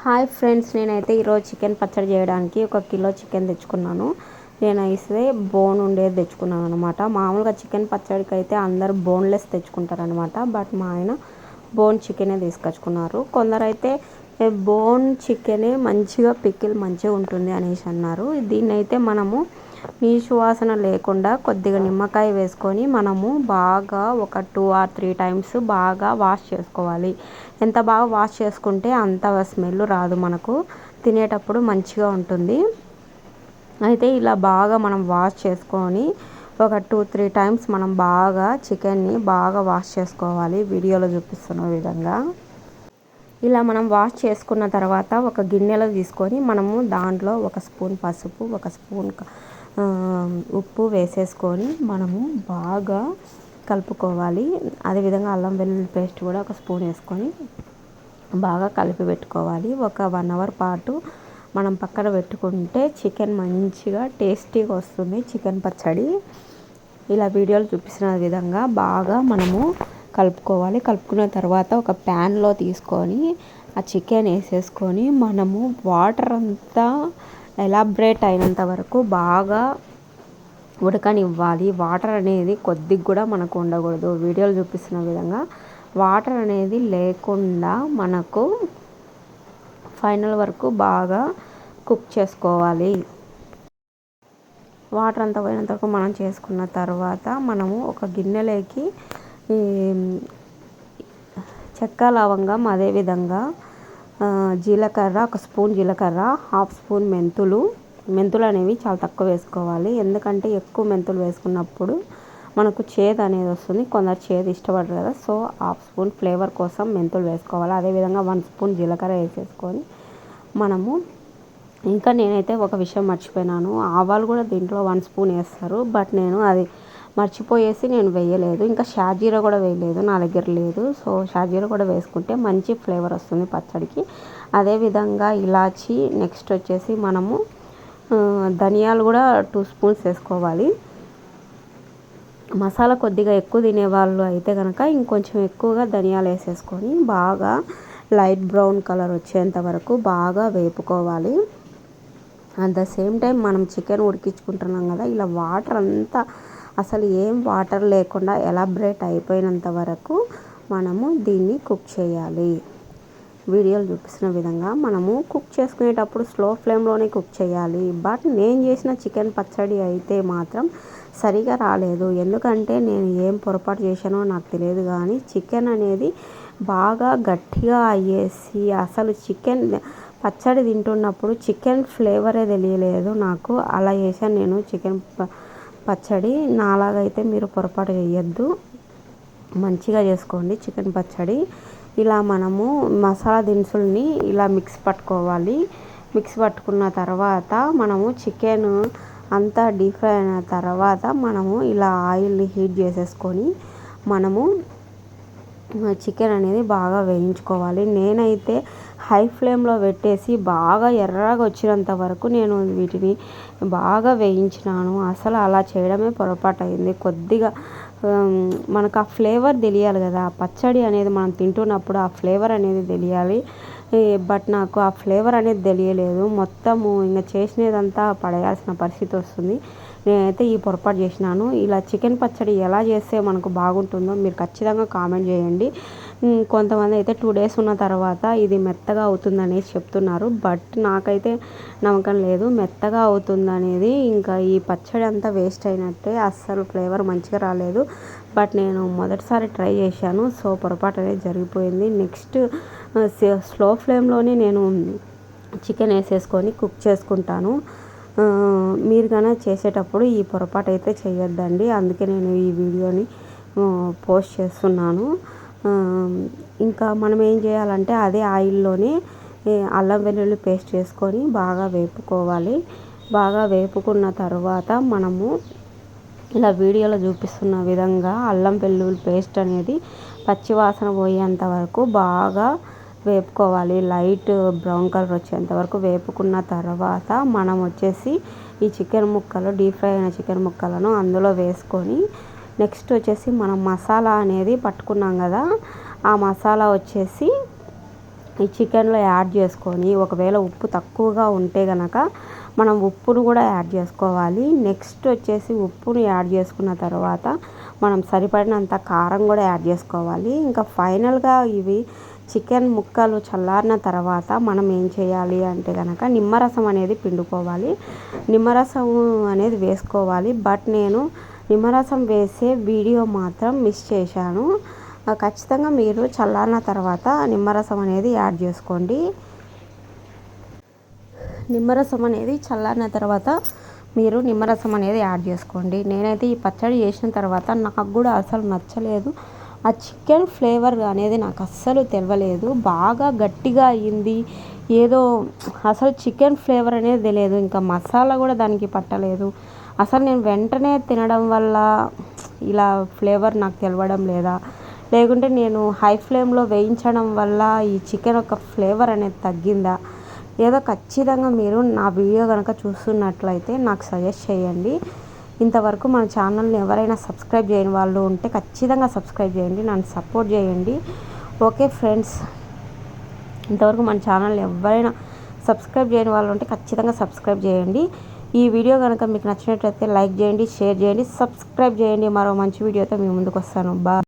Hi friends, నేనైతే ఈరోజు chicken పచ్చడి చేయడానికి 1 కిలో చికెన్ తెచ్చుకున్నాను. నేనైతే బోన్ ఉండేది తెచ్చుకున్నాను అనమాట. మామూలుగా చికెన్ పచ్చడికి అయితే అందరూ బోన్లెస్ తెచ్చుకుంటారనమాట. బట్ మా ఆయన బోన్ చికెనే తీసుకొచ్చుకున్నారు. కొందరైతే బోన్ చికెనే మంచిగా పికిల్ మంచిగా ఉంటుంది అనేసి అన్నారు. దీన్నైతే మనము నీచు వాసన లేకుండా కొద్దిగా నిమ్మకాయ వేసుకొని మనము బాగా ఒక 2 or 3 టైమ్స్ బాగా వాష్ చేసుకోవాలి. ఎంత బాగా వాష్ చేసుకుంటే అంత స్మెల్ రాదు, మనకు తినేటప్పుడు మంచిగా ఉంటుంది. అయితే ఇలా బాగా మనం వాష్ చేసుకొని ఒక 2-3 టైమ్స్ మనం బాగా చికెన్ని బాగా వాష్ చేసుకోవాలి. వీడియోలో చూపిస్తున్న విధంగా ఇలా మనం వాష్ చేసుకున్న తర్వాత ఒక గిన్నెలో తీసుకొని మనము దాంట్లో 1 స్పూన్ పసుపు, 1 స్పూన్ ఉప్పు వేసేసుకొని మనము బాగా కలుపుకోవాలి. అదేవిధంగా అల్లం వెల్లుల్లి పేస్ట్ కూడా 1 స్పూన్ వేసుకొని బాగా కలిపి పెట్టుకోవాలి. ఒక 1 అవర్ పాటు మనం పక్కన పెట్టుకుంటే చికెన్ మంచిగా టేస్టీగా వస్తుంది. చికెన్ పచ్చడి ఇలా వీడియోలు చూపిస్తున్న విధంగా బాగా మనము కలుపుకోవాలి. కలుపుకున్న తర్వాత ఒక ప్యాన్లో తీసుకొని ఆ చికెన్ వేసేసుకొని మనము వాటర్ అంతా ఎలాబరేట్ అయినంత వరకు బాగా ఉడకనివ్వాలి. వాటర్ అనేది కొద్దిగా కూడా మనకు ఉండకూడదు. వీడియోలు చూపిస్తున్న విధంగా వాటర్ అనేది లేకుండా మనకు ఫైనల్ వరకు బాగా కుక్ చేసుకోవాలి. వాటర్ అంతా పోయినంత వరకు మనం చేసుకున్న తర్వాత మనము ఒక గిన్నెలోకి చెక్క, లవంగం, అదేవిధంగా జీలకర్ర, 1 స్పూన్ జీలకర్ర, 1/2 స్పూన్ మెంతులు అనేవి చాలా తక్కువ వేసుకోవాలి. ఎందుకంటే ఎక్కువ మెంతులు వేసుకున్నప్పుడు మనకు చేదు అనేది వస్తుంది. కొందరు చేదు ఇష్టపడరు కదా, సో 1/2 స్పూన్ ఫ్లేవర్ కోసం మెంతులు వేసుకోవాలి. అదేవిధంగా 1 స్పూన్ జీలకర్ర వేసేసుకొని మనము ఇంకా నేనైతే ఒక విషయం మర్చిపోయినాను. ఆవాలు కూడా దీంట్లో 1 స్పూన్ వేస్తారు. బట్ నేను అది మర్చిపోయేసి నేను వేయలేదు. ఇంకా షాజీరా కూడా వేయలేదు, నా దగ్గర లేదు. సో షాజీరా కూడా వేసుకుంటే మంచి ఫ్లేవర్ వస్తుంది పచ్చడికి. అదేవిధంగా ఇలాచి, నెక్స్ట్ వచ్చేసి మనము ధనియాలు కూడా 2 స్పూన్స్ వేసుకోవాలి. మసాలా కొద్దిగా ఎక్కువ తినేవాళ్ళు అయితే కనుక ఇంకొంచెం ఎక్కువగా ధనియాలు వేసేసుకొని బాగా లైట్ బ్రౌన్ కలర్ వచ్చేంత వరకు బాగా వేపుకోవాలి. అట్ ద సేమ్ టైం మనం చికెన్ ఉడికించుకుంటున్నాం కదా, ఇలా వాటర్ అంతా అసలు ఏం వాటర్ లేకుండా ఎలాబరేట్ అయిపోయినంత వరకు మనము దీన్ని కుక్ చేయాలి. వీడియోలు చూపిస్తున్న విధంగా మనము కుక్ చేసుకునేటప్పుడు స్లో ఫ్లేమ్లోనే కుక్ చేయాలి. బట్ నేను చేసిన చికెన్ పచ్చడి అయితే మాత్రం సరిగా రాలేదు. ఎందుకంటే నేను ఏం పొరపాటు చేశానో నాకు తెలియదు, కానీ చికెన్ అనేది బాగా గట్టిగా అయ్యేసి అసలు చికెన్ పచ్చడి తింటున్నప్పుడు చికెన్ ఫ్లేవరే తెలియలేదు నాకు. అలా చేశాను నేను చికెన్ పచ్చడి. నాలాగైతే మీరు పొరపాటు చేయొద్దు, మంచిగా చేసుకోండి చికెన్ పచ్చడి. ఇలా మనము మసాలా దినుసుల్ని ఇలా మిక్స్ పట్టుకోవాలి. మిక్స్ పట్టుకున్న తర్వాత మనము చికెన్ అంతా డీప్ ఫ్రై అయిన తర్వాత మనము ఇలా ఆయిల్ని హీట్ చేసేసుకొని మనము చికెన్ అనేది బాగా వేయించుకోవాలి. నేనైతే హై ఫ్లేమ్లో పెట్టేసి బాగా ఎర్రగా వచ్చినంత వరకు నేను వీటిని బాగా వేయించినాను. అసలు అలా చేయడమే పొరపాటు అయింది. కొద్దిగా మనకు ఆ ఫ్లేవర్ తెలియాలి కదా, పచ్చడి అనేది మనం తింటున్నప్పుడు ఆ ఫ్లేవర్ అనేది తెలియాలి. బట్ నాకు ఆ ఫ్లేవర్ అనేది తెలియలేదు. మొత్తము ఇంకా చేసినదంతా పడేయాల్సిన పరిస్థితి వస్తుంది. నేనైతే ఈ పొరపాటు చేసినాను. ఇలా చికెన్ పచ్చడి ఎలా చేస్తే మనకు బాగుంటుందో మీరు ఖచ్చితంగా కామెంట్ చేయండి. కొంతమంది అయితే 2 days ఉన్న తర్వాత ఇది మెత్తగా అవుతుందనేసి చెప్తున్నారు. బట్ నాకైతే నమ్మకం లేదు మెత్తగా అవుతుందనేది. ఇంకా ఈ పచ్చడి అంతా వేస్ట్ అయినట్టే, అస్సలు ఫ్లేవర్ మంచిగా రాలేదు. బట్ నేను మొదటిసారి ట్రై చేశాను, సో పొరపాటు అనేది జరిగిపోయింది. నెక్స్ట్ స్లో ఫ్లేమ్లోనే నేను చికెన్ వేసేసుకొని కుక్ చేసుకుంటాను. మీరు కనుక చేసేటప్పుడు ఈ పొరపాటు అయితే చేయొద్దండి. అందుకే నేను ఈ వీడియోని పోస్ట్ చేస్తున్నాను. ఇంకా మనం ఏం చేయాలంటే అదే ఆయిల్లోనే అల్లం వెల్లుల్లి పేస్ట్ వేసుకొని బాగా వేపుకోవాలి. బాగా వేపుకున్న తర్వాత మనము ఇలా వీడియోలో చూపిస్తున్న విధంగా అల్లం వెల్లుల్లి పేస్ట్ అనేది పచ్చివాసన పోయేంత వరకు బాగా వేపుకోవాలి. లైట్ బ్రౌన్ కలర్ వచ్చేంత వరకు వేపుకున్న తర్వాత మనం వచ్చేసి ఈ చికెన్ ముక్కలు, డీప్ ఫ్రై అయిన చికెన్ ముక్కలను అందులో వేసుకొని నెక్స్ట్ వచ్చేసి మనం మసాలా అనేది పట్టుకున్నాం కదా, ఆ మసాలా వచ్చేసి ఈ చికెన్లో యాడ్ చేసుకొని, ఒకవేళ ఉప్పు తక్కువగా ఉంటే గనక మనం ఉప్పును కూడా యాడ్ చేసుకోవాలి. నెక్స్ట్ వచ్చేసి ఉప్పును యాడ్ చేసుకున్న తర్వాత మనం సరిపడినంత కారం కూడా యాడ్ చేసుకోవాలి. ఇంకా ఫైనల్గా ఇవి చికెన్ ముక్కలు చల్లారిన తర్వాత మనం ఏం చేయాలి అంటే కనుక నిమ్మరసం అనేది పిండుకోవాలి. నిమ్మరసం అనేది వేసుకోవాలి. బట్ నేను నిమ్మరసం వేసే వీడియో మాత్రం మిస్ చేశాను. ఖచ్చితంగా మీరు చల్లారిన తర్వాత నిమ్మరసం అనేది యాడ్ చేసుకోండి. నిమ్మరసం అనేది చల్లారిన తర్వాత మీరు నిమ్మరసం అనేది యాడ్ చేసుకోండి. నేనైతే ఈ పచ్చడి చేసిన తర్వాత నాకు కూడా అసలు నచ్చలేదు. ఆ చికెన్ ఫ్లేవర్ అనేది నాకు అస్సలు తెలియలేదు. బాగా గట్టిగా అయ్యింది. ఏదో అసలు చికెన్ ఫ్లేవర్ అనేది తెలియదు. ఇంకా మసాలా కూడా దానికి పట్టలేదు. అసలు నేను వెంటనే తినడం వల్ల ఇలా ఫ్లేవర్ నాకు తెలవడం లేదా, లేకుంటే నేను హై ఫ్లేమ్లో వేయించడం వల్ల ఈ చికెన్ యొక్క ఫ్లేవర్ అనేది తగ్గిందా, ఏదో ఖచ్చితంగా మీరు నా వీడియో కనుక చూస్తున్నట్లయితే నాకు సజెస్ట్ చేయండి. ఇంతవరకు మన ఛానల్ని ఎవరైనా సబ్స్క్రైబ్ చేయని వాళ్ళు ఉంటే ఖచ్చితంగా సబ్స్క్రైబ్ చేయండి, నన్ను సపోర్ట్ చేయండి. ఓకే ఫ్రెండ్స్, ఇంతవరకు మన ఛానల్ని ఎవరైనా సబ్స్క్రైబ్ చేయని వాళ్ళు ఉంటే ఖచ్చితంగా సబ్స్క్రైబ్ చేయండి. ఈ వీడియో కనుక మీకు నచ్చినట్లయితే లైక్ చేయండి, షేర్ చేయండి, సబ్స్క్రైబ్ చేయండి. మరో మంచి వీడియోతో మీ ముందుకు వస్తాను. బాయ్.